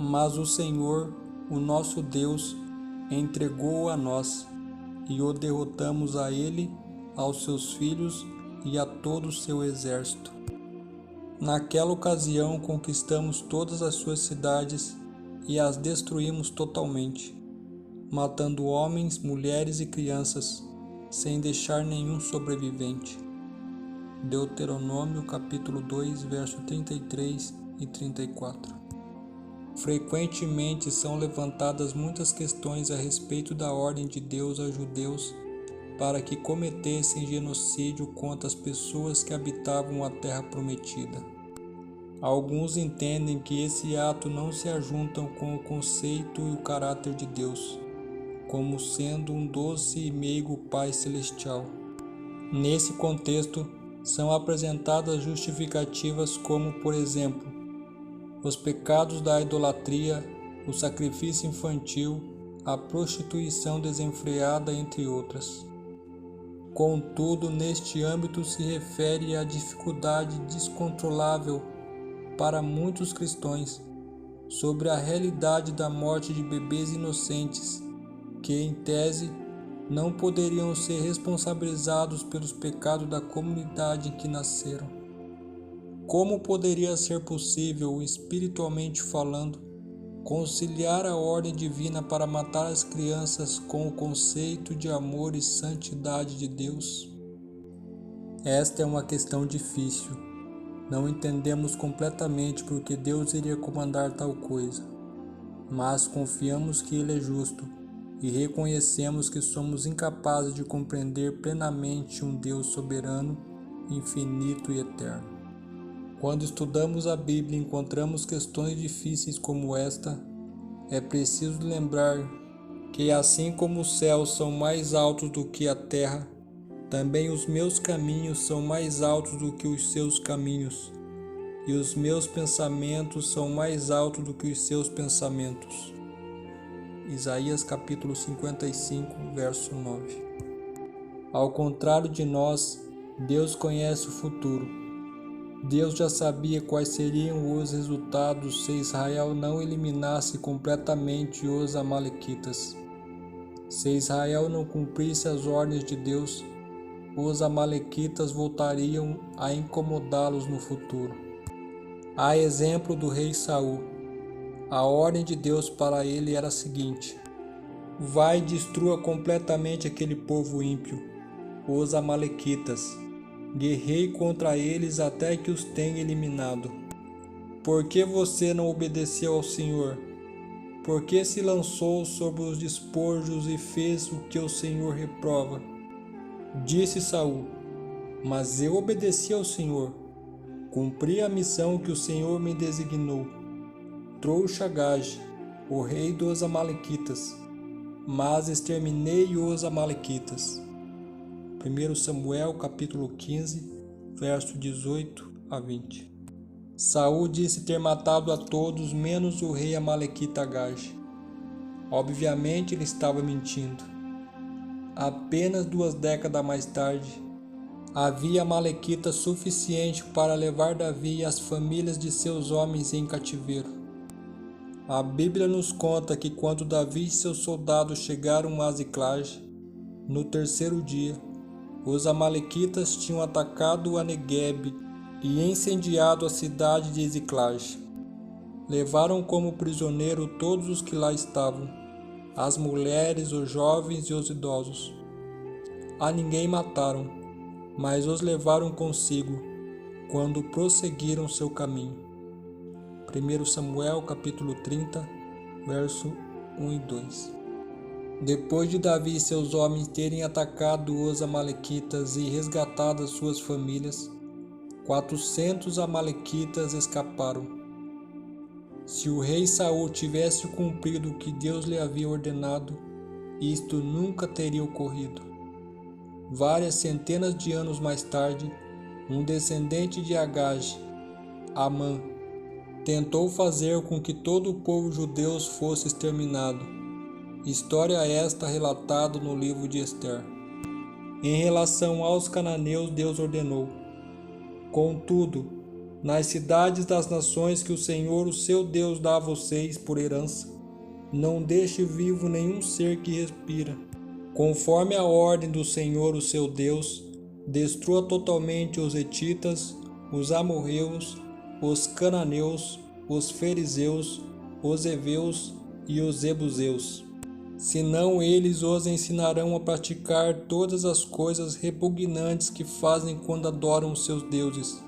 Mas o Senhor, o nosso Deus, entregou-o a nós, e o derrotamos a ele, aos seus filhos e a todo o seu exército. Naquela ocasião conquistamos todas as suas cidades e as destruímos totalmente, matando homens, mulheres e crianças, sem deixar nenhum sobrevivente. Deuteronômio capítulo 2, verso 33 e 34. Frequentemente são levantadas muitas questões a respeito da ordem de Deus aos judeus para que cometessem genocídio contra as pessoas que habitavam a terra prometida. Alguns entendem que esse ato não se ajuntam com o conceito e o caráter de Deus, como sendo um doce e meigo Pai Celestial. Nesse contexto, são apresentadas justificativas como, por exemplo, os pecados da idolatria, o sacrifício infantil, a prostituição desenfreada, entre outras. Contudo, neste âmbito se refere à dificuldade descontrolável para muitos cristãos sobre a realidade da morte de bebês inocentes, que, em tese, não poderiam ser responsabilizados pelos pecados da comunidade em que nasceram. Como poderia ser possível, espiritualmente falando, conciliar a ordem divina para matar as crianças com o conceito de amor e santidade de Deus? Esta é uma questão difícil. Não entendemos completamente por que Deus iria comandar tal coisa, mas confiamos que Ele é justo e reconhecemos que somos incapazes de compreender plenamente um Deus soberano, infinito e eterno. Quando estudamos a Bíblia e encontramos questões difíceis como esta, é preciso lembrar que, assim como os céus são mais altos do que a terra, também os meus caminhos são mais altos do que os seus caminhos, e os meus pensamentos são mais altos do que os seus pensamentos. Isaías capítulo 55, verso 9. Ao contrário de nós, Deus conhece o futuro. Deus já sabia quais seriam os resultados se Israel não eliminasse completamente os amalequitas. Se Israel não cumprisse as ordens de Deus, os amalequitas voltariam a incomodá-los no futuro. A exemplo do rei Saul, a ordem de Deus para ele era a seguinte: vai e destrua completamente aquele povo ímpio, os amalequitas. Guerrei contra eles até que os tenha eliminado. Por que você não obedeceu ao Senhor? Por que se lançou sobre os despojos e fez o que o Senhor reprova? Disse Saul: mas eu obedeci ao Senhor. Cumpri a missão que o Senhor me designou. Trouxe Agag, o rei dos amalequitas, mas exterminei os amalequitas. 1 Samuel capítulo 15, verso 18 a 20. Saul disse ter matado a todos menos o rei amalequita Agag. Obviamente ele estava mentindo. Apenas 2 décadas mais tarde, havia amalequita suficiente para levar Davi e as famílias de seus homens em cativeiro. A Bíblia nos conta que quando Davi e seus soldados chegaram a Ziclag, no 3º dia, os amalequitas tinham atacado a Neguebe e incendiado a cidade de Ziclag. Levaram como prisioneiro todos os que lá estavam, as mulheres, os jovens e os idosos. A ninguém mataram, mas os levaram consigo, quando prosseguiram seu caminho. 1 Samuel capítulo 30, verso 1 e 2. Depois de Davi e seus homens terem atacado os amalequitas e resgatado as suas famílias, 400 amalequitas escaparam. Se o rei Saul tivesse cumprido o que Deus lhe havia ordenado, isto nunca teria ocorrido. Várias centenas de anos mais tarde, um descendente de Agag, Amã, tentou fazer com que todo o povo judeu fosse exterminado. História esta relatada no livro de Ester. Em relação aos cananeus, Deus ordenou: contudo, nas cidades das nações que o Senhor, o seu Deus, dá a vocês por herança. Não deixe vivo nenhum ser que respira. Conforme a ordem do Senhor, o seu Deus, destrua totalmente os hetitas, os amorreus, os cananeus, os fariseus, os heveus e os jebuseus. Senão eles os ensinarão a praticar todas as coisas repugnantes que fazem quando adoram os seus deuses,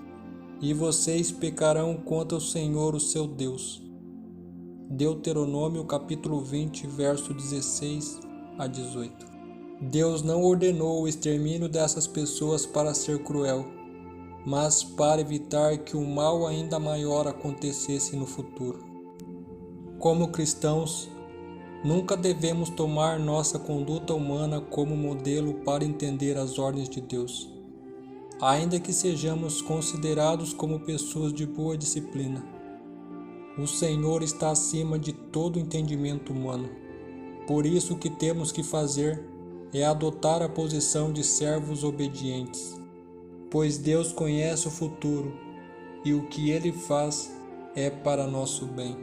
e vocês pecarão contra o Senhor, o seu Deus. Deuteronômio capítulo 20, verso 16 a 18. Deus não ordenou o extermínio dessas pessoas para ser cruel, mas para evitar que um mal ainda maior acontecesse no futuro. Como cristãos, nunca devemos tomar nossa conduta humana como modelo para entender as ordens de Deus, ainda que sejamos considerados como pessoas de boa disciplina. O Senhor está acima de todo entendimento humano. Por isso, o que temos que fazer é adotar a posição de servos obedientes, pois Deus conhece o futuro e o que Ele faz é para nosso bem.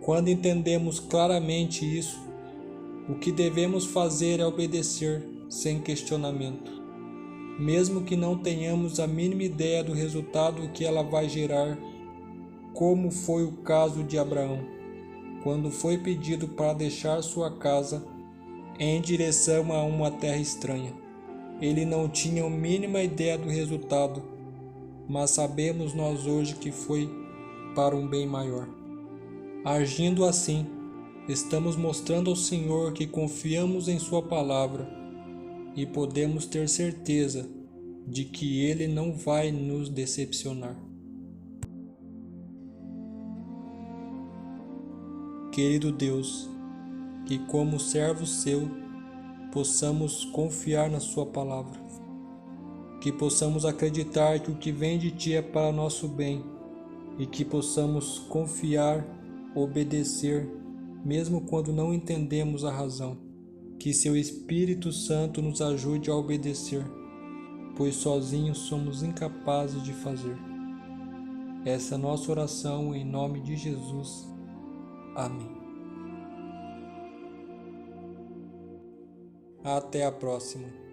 Quando entendemos claramente isso, o que devemos fazer é obedecer sem questionamento, mesmo que não tenhamos a mínima ideia do resultado que ela vai gerar, como foi o caso de Abraão, quando foi pedido para deixar sua casa em direção a uma terra estranha. Ele não tinha a mínima ideia do resultado, mas sabemos nós hoje que foi para um bem maior. Agindo assim, estamos mostrando ao Senhor que confiamos em Sua palavra e podemos ter certeza de que Ele não vai nos decepcionar. Querido Deus, que como servo seu, possamos confiar na Sua palavra, que possamos acreditar que o que vem de Ti é para nosso bem e que possamos confiar, obedecer, mesmo quando não entendemos a razão. Que Seu Espírito Santo nos ajude a obedecer, pois sozinhos somos incapazes de fazer. Essa é a nossa oração em nome de Jesus. Amém. Até a próxima.